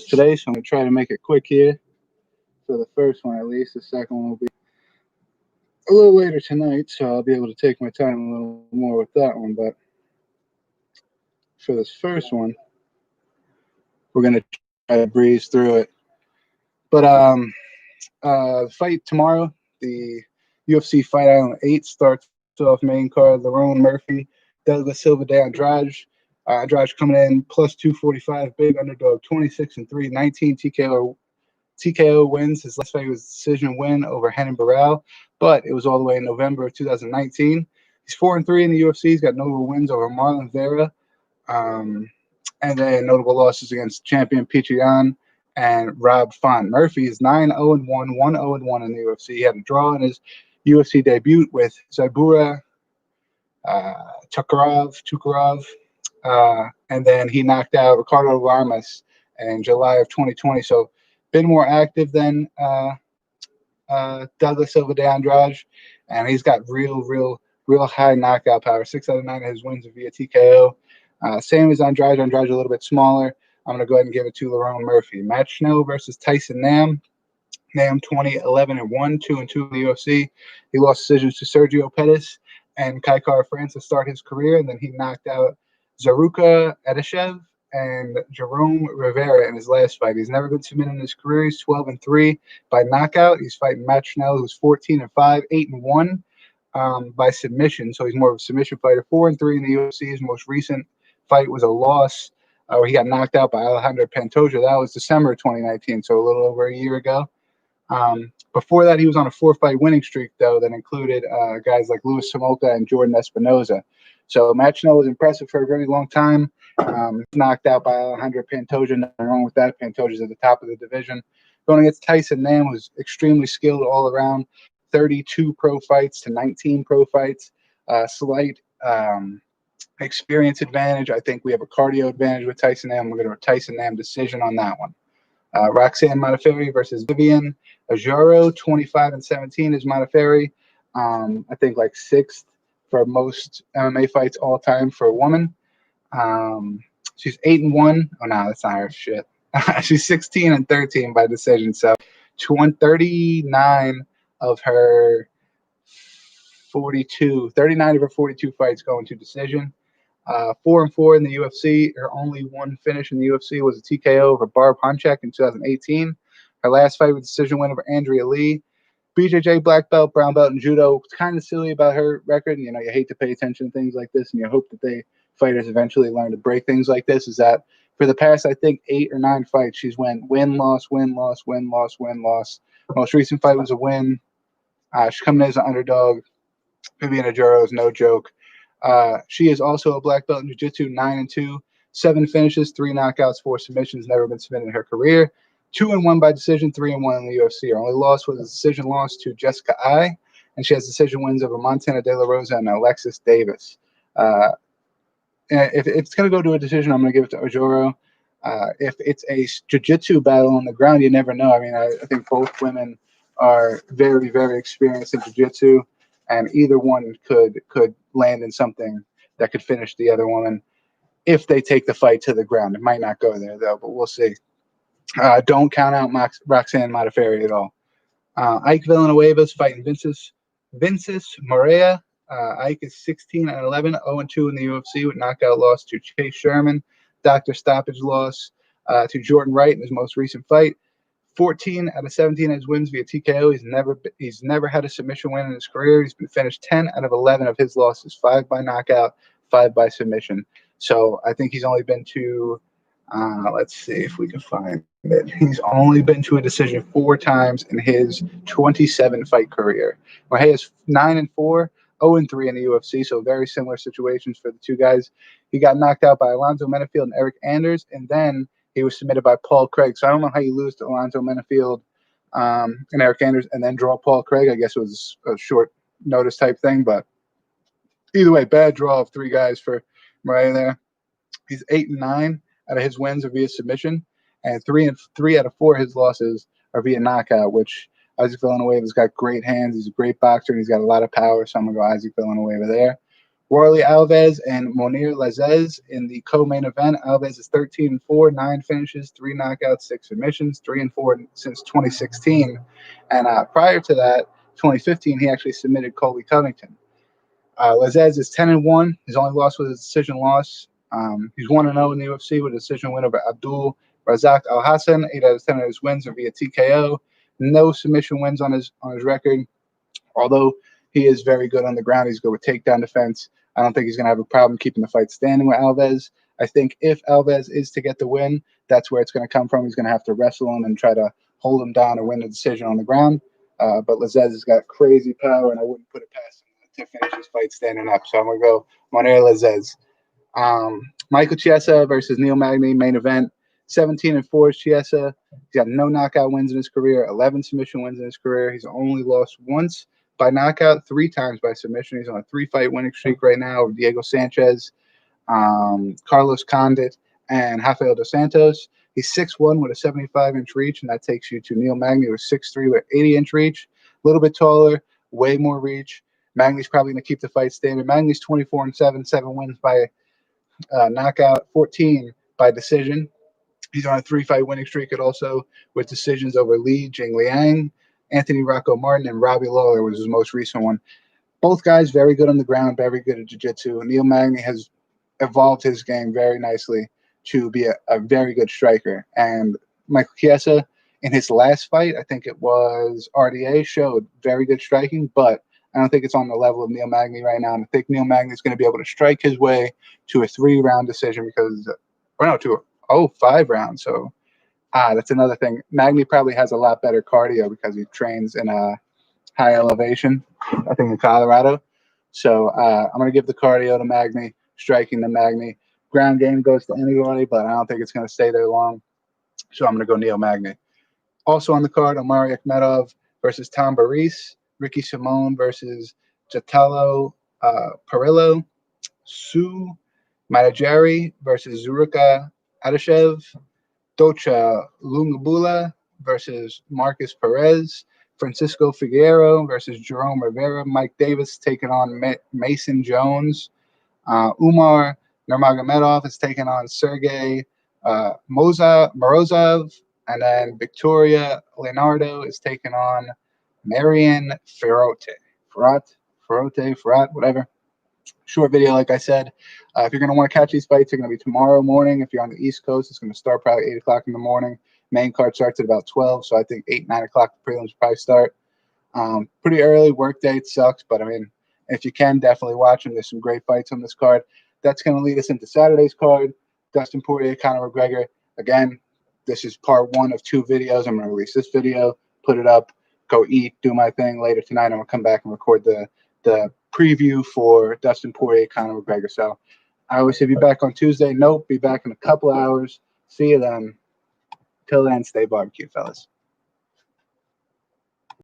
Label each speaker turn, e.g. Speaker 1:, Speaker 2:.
Speaker 1: today, so I'm going to try to make it quick here for the first one at least. The second one will be a little later tonight, so I'll be able to take my time a little more with that one. But for this first one, we're going to try to breeze through it. But fight tomorrow, the UFC Fight Island 8 starts off main card. Lerone Murphy, Douglas Silva de Andrade. Andrade coming in plus 245, big underdog, 26-3, 19 TKO wins. His last fight was a decision win over Renan Barão, but it was all the way in November of 2019. He's 4-3 in the UFC. He's got notable wins over Marlon Vera, and then notable losses against champion Pichian and Rob Font. Murphy is 9-0-1, 1-0-1 in the UFC. He had a draw in his UFC debut with Zabura Tukarov, and then he knocked out Ricardo Lamas in July of 2020. So been more active than Douglas Silva de Andrade, and he's got real high knockout power. 6 out of 9 of his wins are via TKO. Same as Andrade. Andrade a little bit smaller. I'm going to go ahead and give it to Lerone Murphy. Matt Schnell versus Tyson Nam. Nam 20-11-1, 2-2 in the UFC. He lost decisions to Sergio Pettis and Kai Kara-France to start his career, and then he knocked out Zaruka Edashev and Jerome Rivera in his last fight. He's never been submitted in his career. He's 12-3 by knockout. He's fighting Matt Schnell, who's 14-5, 8-1 by submission. So he's more of a submission fighter. 4-3 in the UFC. His most recent fight was a loss where he got knocked out by Alejandro Pantoja. That was December 2019, so a little over a year ago. Before that, he was on a 4-fight winning streak, though, that included guys like Luis Samolka and Jordan Espinoza. So Matt Schnell was impressive for a very long time. Knocked out by Alejandro Pantoja. Nothing wrong with that. Pantoja's at the top of the division. Going against Tyson Nam, who's extremely skilled all around. 32 pro fights to 19 pro fights. Slight experience advantage. I think we have a cardio advantage with Tyson Nam. We're going to a Tyson Nam decision on that one. Roxanne Modafferi versus Vivian Ajuro, 25-17 is Modafferi. I think like 6th for most MMA fights all time for a woman. She's 8-1. Oh no, that's not her shit. She's 16-13 by decision. So 39 of her 42 fights going to decision. 4-4 in the UFC. Her only one finish in the UFC was a TKO over Barb Honchak in 2018. Her last fight was a decision win over Andrea Lee. BJJ black belt, brown belt in judo. It's kind of silly about her record. You know, you hate to pay attention to things like this, and you hope that fighters eventually learn to break things like this. Is that for the past, I think, 8 or 9 fights, she's went win, loss, win, loss, win, loss, win, loss. Most recent fight was a win. She's coming in as an underdog. Vivian Ajuro is no joke. She is also a black belt in jiu-jitsu, 9-2, 7 finishes, 3 knockouts, 4 submissions, never been submitted in her career. 2-1 by decision, 3-1 in the UFC. Her only loss was a decision loss to Jessica Ai, and she has decision wins over Montana De La Rosa and Alexis Davis. If it's going to go to a decision, I'm going to give it to Ajuro. If it's a jiu-jitsu battle on the ground, you never know. I mean, I think both women are very experienced in jiu-jitsu, and either one could land in something that could finish the other woman if they take the fight to the ground. It might not go there, though, but we'll see. Don't count out Roxanne Modafferi at all. Ike Villanueva's fighting Vinces Morea. Ike is 16-11, 0-2 in the UFC with knockout loss to Chase Sherman. Dr. Stoppage loss to Jordan Wright in his most recent fight. 14 out of 17 of his wins via TKO. He's never had a submission win in his career. He's been finished 10 out of 11 of his losses, 5 by knockout, 5 by submission. So I think he's only been to, let's see if we can find it. He's only been to a decision 4 times in his 27-fight career. Jorge is 9-4, 0-3 in the UFC, so very similar situations for the two guys. He got knocked out by Alonzo Menefield and Eric Anders, and then he was submitted by Paul Craig. So I don't know how you lose to Alonzo Menefield and Eric Anders and then draw Paul Craig. I guess it was a short notice type thing, but either way, bad draw of 3 guys for Mariah there. He's 8-9 out of his wins are via submission, and 3 out of 4 of his losses are via knockout, which Isaac Villanueva's got great hands. He's a great boxer, and he's got a lot of power, so I'm going to go Isaac Villanueva there. Warley Alves and Monir Lazzez in the co-main event. Alves is 13-4, 9 finishes, 3 knockouts, 6 submissions, 3-4 since 2016. And prior to that, 2015, he actually submitted Colby Covington. Lazzez is 10-1. His only loss was a decision loss. He's 1-0 in the UFC with a decision win over Abdul Razak Al Hassan. 8 out of 10 of his wins are via TKO. No submission wins on his record. Although he is very good on the ground, he's good with takedown defense. I don't think he's going to have a problem keeping the fight standing with Alves. I think if Alves is to get the win, that's where it's going to come from. He's going to have to wrestle him and try to hold him down or win the decision on the ground. But Lazzez has got crazy power, and I wouldn't put it past him to finish his fight standing up. So I'm going to go Monir Lazzez. Michael Chiesa versus Neil Magny, main event. 17-4 is Chiesa. He's got no knockout wins in his career, 11 submission wins in his career. He's only lost once by knockout, 3 times by submission. He's on a 3-fight winning streak right now with Diego Sanchez, Carlos Condit, and Rafael dos Santos. He's 6'1 with a 75-inch reach, and that takes you to Neil Magny with 6'3 with 80-inch reach. A little bit taller, way more reach. Magny's probably going to keep the fight standing. Magny's 24-7, 7 wins by knockout, 14 by decision. He's on a 3-fight winning streak, and also with decisions over Li Jingliang, Anthony Rocco Martin, and Robbie Lawler was his most recent one. Both guys very good on the ground, very good at jiu-jitsu. Neil Magny has evolved his game very nicely to be a very good striker. And Michael Chiesa, in his last fight, I think it was RDA, showed very good striking, but I don't think it's on the level of Neil Magny right now. And I think Neil Magny is going to be able to strike his way to a 3-round decision because, or no, to a 5 round. So that's another thing. Magny probably has a lot better cardio because he trains in a high elevation, I think in Colorado. So I'm going to give the cardio to Magny, striking to Magny. Ground game goes to anybody, but I don't think it's going to stay there long. So I'm going to go Neil Magny. Also on the card, Omari Akhmedov versus Tom Baris, Ricky Simone versus Jatalo Perillo, Sue Matajari versus Zuruka Adashev, Docha Lungabula versus Marcus Perez, Francisco Figueroa versus Jerome Rivera, Mike Davis taking on Mason Jones, Umar Nurmagomedov is taking on Sergey Morozov, and then Victoria Leonardo is taking on Marion Ferrote, whatever. Short video, like I said. If you're going to want to catch these fights, they're going to be tomorrow morning. If you're on the East Coast, it's going to start probably 8 o'clock in the morning. Main card starts at about 12, so I think 8, 9 o'clock the prelims will probably start. Pretty early. Work day sucks, but I mean, if you can, definitely watch them. There's some great fights on this card. That's going to lead us into Saturday's card. Dustin Poirier, Conor McGregor. Again, this is part 1 of 2 videos. I'm going to release this video, put it up, go eat, do my thing later tonight. I'm going to come back and record the preview for Dustin Poirier, Conor McGregor. So I always say be back on Tuesday. Nope, be back in a couple hours. See you then. Till then, stay barbecue, fellas.